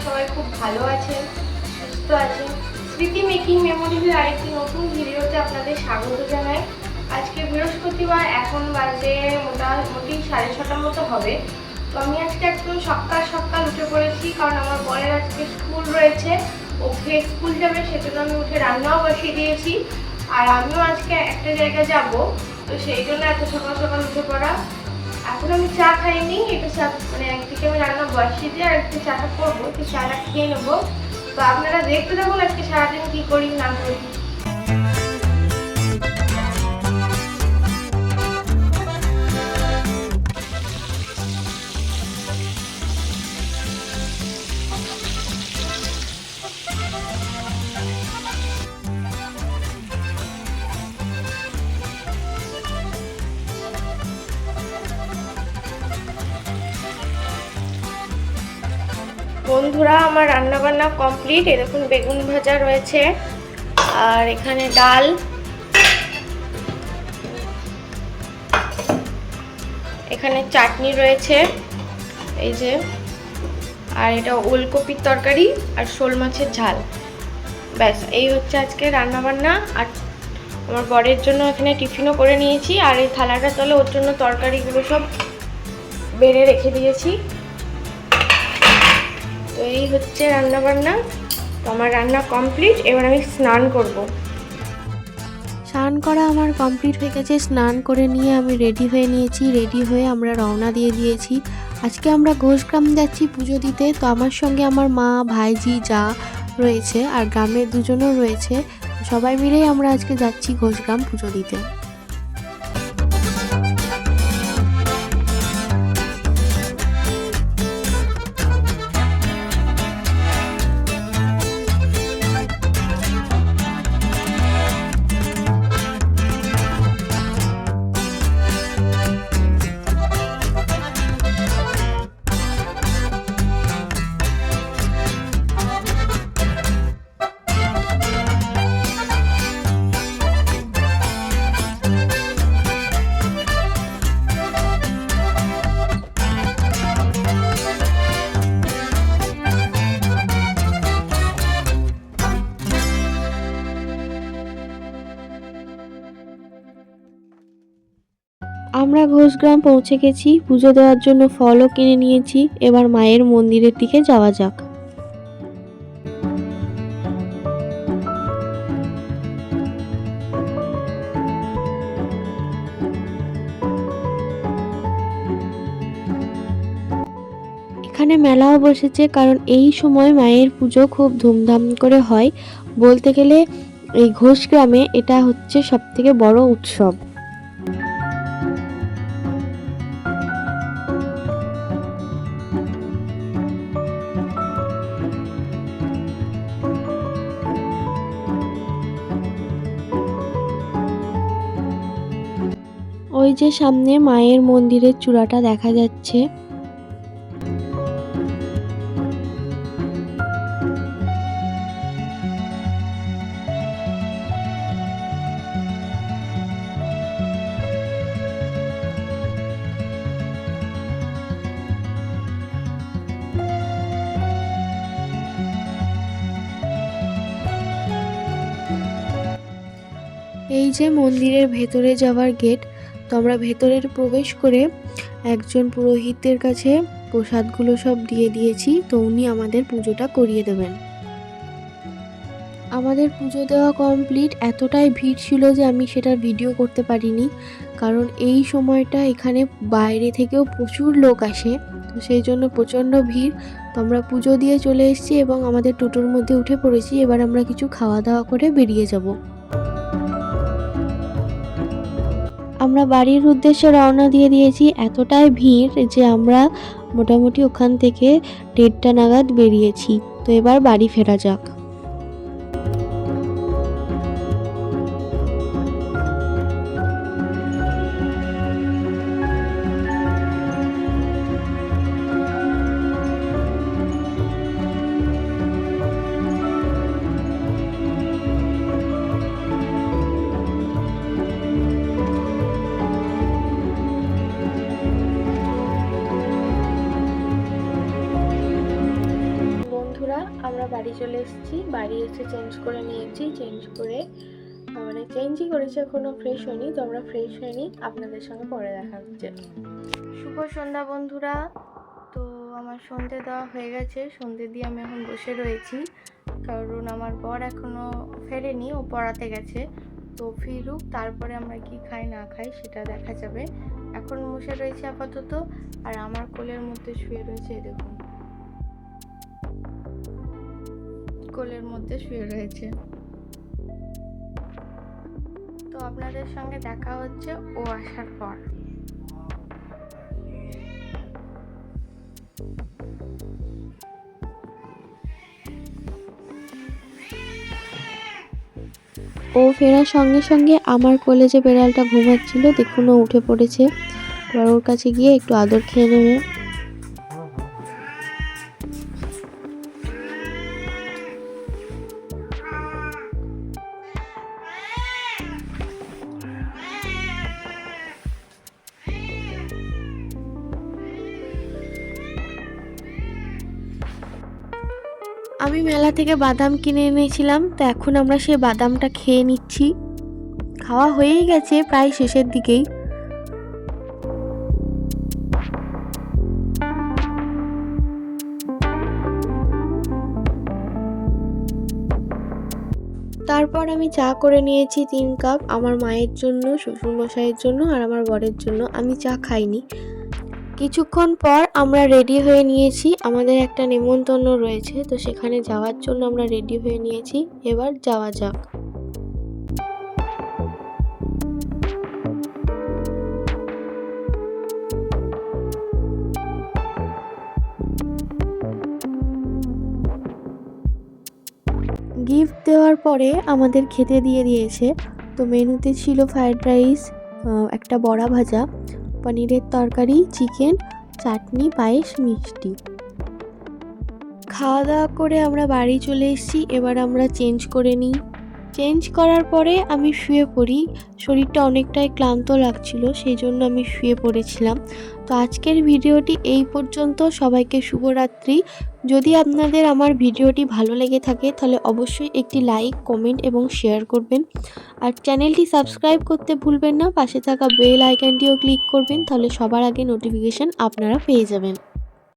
সবাই খুব ভালো আছেন, সুস্থ আছেন। স্মৃতি মেকিং মেমোরিজের আরেকটি নতুন ভিডিওতে আপনাদের স্বাগত জানাই। আজকে বৃহস্পতিবার, এখন বাজে মোটামুটি 6:30 মতো হবে। তো আমি আজকে একদম সকাল সকাল উঠে পড়েছি, কারণ আমার বরের আজকে স্কুল রয়েছে, ওকে স্কুল যাবে, সেজন্য আমি উঠে রান্নাও বসিয়ে দিয়েছি। আর আমিও আজকে একটা জায়গায় যাব, তো সেই জন্য এত সকাল সকাল উঠে পড়া। এখন আমি চা খাইনি, এটা চা মানে একদিকে আমি রান্না বসিয়ে দিয়ে আর একদিকে চাটা করবো, তো চাটা খেয়ে নেবো। তো আপনারা দেখতে থাকুন আজকে সারাদিন কি করি না করি। বন্ধুরা, আমার রান্না বান্না কমপ্লিট। এরকম বেগুন ভাজা রয়েছে, আর এখানে ডাল, এখানে চাটনি রয়েছে, এই যে, আর এটা ওলকপির তরকারি আর শোল মাছের ঝাল। ব্যাস, এই হচ্ছে আজকে রান্না বান্না। আর আমার বরের জন্য এখানে টিফিনও করে নিয়েছি, আর এই থালাটা তলে ওর জন্য তরকারিগুলো সব বেড়ে রেখে দিয়েছি। তো এই হচ্ছে রান্না বান্না। তো আমার রান্না কমপ্লিট, এবার আমি স্নান করব। স্নান করা আমার কমপ্লিট হয়ে গেছে। স্নান করে নিয়ে আমি রেডি হয়ে নিয়েছি। রেডি হয়ে আমরা রওনা দিয়ে দিয়েছি। আজকে আমরা ঘোষগ্রাম যাচ্ছি পুজো দিতে। তো আমার সঙ্গে আমার মা, ভাইজি, যা রয়েছে, আর গ্রামের দুজনও রয়েছে। সবাই মিলেই আমরা আজকে যাচ্ছি ঘোষগ্রাম পুজো দিতে। আমরা ঘোষগ্রাম পৌঁছে গেছি। পুজো দেওয়ার জন্য ফলও কিনে নিয়েছি। এবার মায়ের মন্দিরের দিকে যাওয়া যাক। এখানে মেলাও বসেছে, কারণ এই সময় মায়ের পুজো খুব ধুমধাম করে হয়। বলতে গেলে এই ঘোষগ্রামে এটা হচ্ছে সবথেকে বড় উৎসব। ওই যে সামনে মায়ের মন্দিরের চূড়াটা দেখা যাচ্ছে। এই যে মন্দিরের ভেতরে যাওয়ার গেট। তো আমরা ভেতরের প্রবেশ করে একজন পুরোহিতের কাছে প্রসাদগুলো সব দিয়ে দিয়েছি। তো উনি আমাদের পুজোটা করিয়ে দেবেন। আমাদের পুজো দেওয়া কমপ্লিট। এতটাই ভিড় ছিল যে আমি সেটার ভিডিও করতে পারিনি, কারণ এই সময়টা এখানে বাইরে থেকেও প্রচুর লোক আসে। তো সেই জন্য প্রচণ্ড ভিড়। তো আমরা পুজো দিয়ে চলে এসেছি এবং আমাদের টোটোর মধ্যে উঠে পড়েছি। এবার আমরা কিছু খাওয়া দাওয়া করে বেরিয়ে যাব। আমরা বাড়ির উদ্দেশ্যে রওনা দিয়ে দিয়েছি। এতটাই ভিড় যে আমরা মোটামুটি ওখান থেকে 1:30টা নাগাদ বেরিয়েছি। তো এবার বাড়ি ফেরা যাক। বন্ধুরা, আমরা বাড়ি চলে এসেছি। বাড়ি এসে চেঞ্জ করে নিয়েছি। চেঞ্জ করে মানে চেঞ্জই করেছি, এখনও ফ্রেশ হয়নি। তো আমরা ফ্রেশ হয়নি, আপনাদের সঙ্গে পরে দেখা হচ্ছে। শুভ সন্ধ্যা বন্ধুরা। তো আমার সন্ধে দেওয়া হয়ে গেছে। সন্ধে দিয়ে আমি এখন বসে রয়েছি, কারণ আমার বর এখনও ফেরেনি, ও পড়াতে গেছে। তো ফিরুক, তারপরে আমরা কি খাই না খাই সেটা দেখা যাবে। এখন বসে রয়েছে আপাতত। আর আমার কোলের মধ্যে শুয়ে রয়েছে, এই দেখুন, কোলের মধ্যে শুয়ে রয়েছে। তো আপনাদের সঙ্গে দেখা হচ্ছে ও আসার পর। ও ফেরার সঙ্গে সঙ্গে আমার কোলে যে বেড়ালটা ঘুমাচ্ছিল, দেখুন ও উঠে পড়েছে। এবার ওর কাছে গিয়ে একটু আদর খেয়ে নেবে। আমি মেলা থেকে বাদাম কিনে এনেছিলাম, তো এখন আমরা সেই বাদামটা খেয়ে নিচ্ছি। খাওয়া হয়েই গেছে প্রায় শেষের দিকেই। তারপর আমি চা করে নিয়েছি 3 কাপ, আমার মায়ের জন্য, শ্বশুরমশাইয়ের জন্য আর আমার বরের জন্য। আমি চা খাইনি। কিছুক্ষণ পর আমরা রেডি হয়ে নিয়েছি। আমাদের একটা নেমন্তন্ন রয়েছে, তো সেখানে যাওয়ার জন্য আমরা রেডি হয়ে নিয়েছি। এবার যাওয়া যাক। গিফট দেওয়ার পরে আমাদের খেতে দিয়ে দিয়েছে। তো মেনুতে ছিল ফ্রাইড রাইস, একটা বড়া ভাজা, পনিরের তরকারি, চিকেন, চাটনি, পায়েস, মিষ্টি। খাওয়া দাওয়া করে আমরা বাড়ি চলে এসেছি। এবার আমরা চেঞ্জ করে নিই। চেঞ্জ করার পরে আমি শুয়ে পড়ি। শরীরটা অনেকটাই ক্লান্ত লাগছিল, সেই জন্য আমি শুয়ে পড়েছিলাম। তো আজকের ভিডিওটি এই পর্যন্ত। সবাইকে শুভরাত্রি। যদি আপনাদের আমার ভিডিওটি ভালো লেগে থাকে তাহলে অবশ্যই একটি লাইক, কমেন্ট এবং শেয়ার করবেন। আর চ্যানেলটি সাবস্ক্রাইব করতে ভুলবেন না। পাশে থাকা বেল আইকনটিও ক্লিক করবেন, তাহলে সবার আগে নোটিফিকেশান আপনারা পেয়ে যাবেন।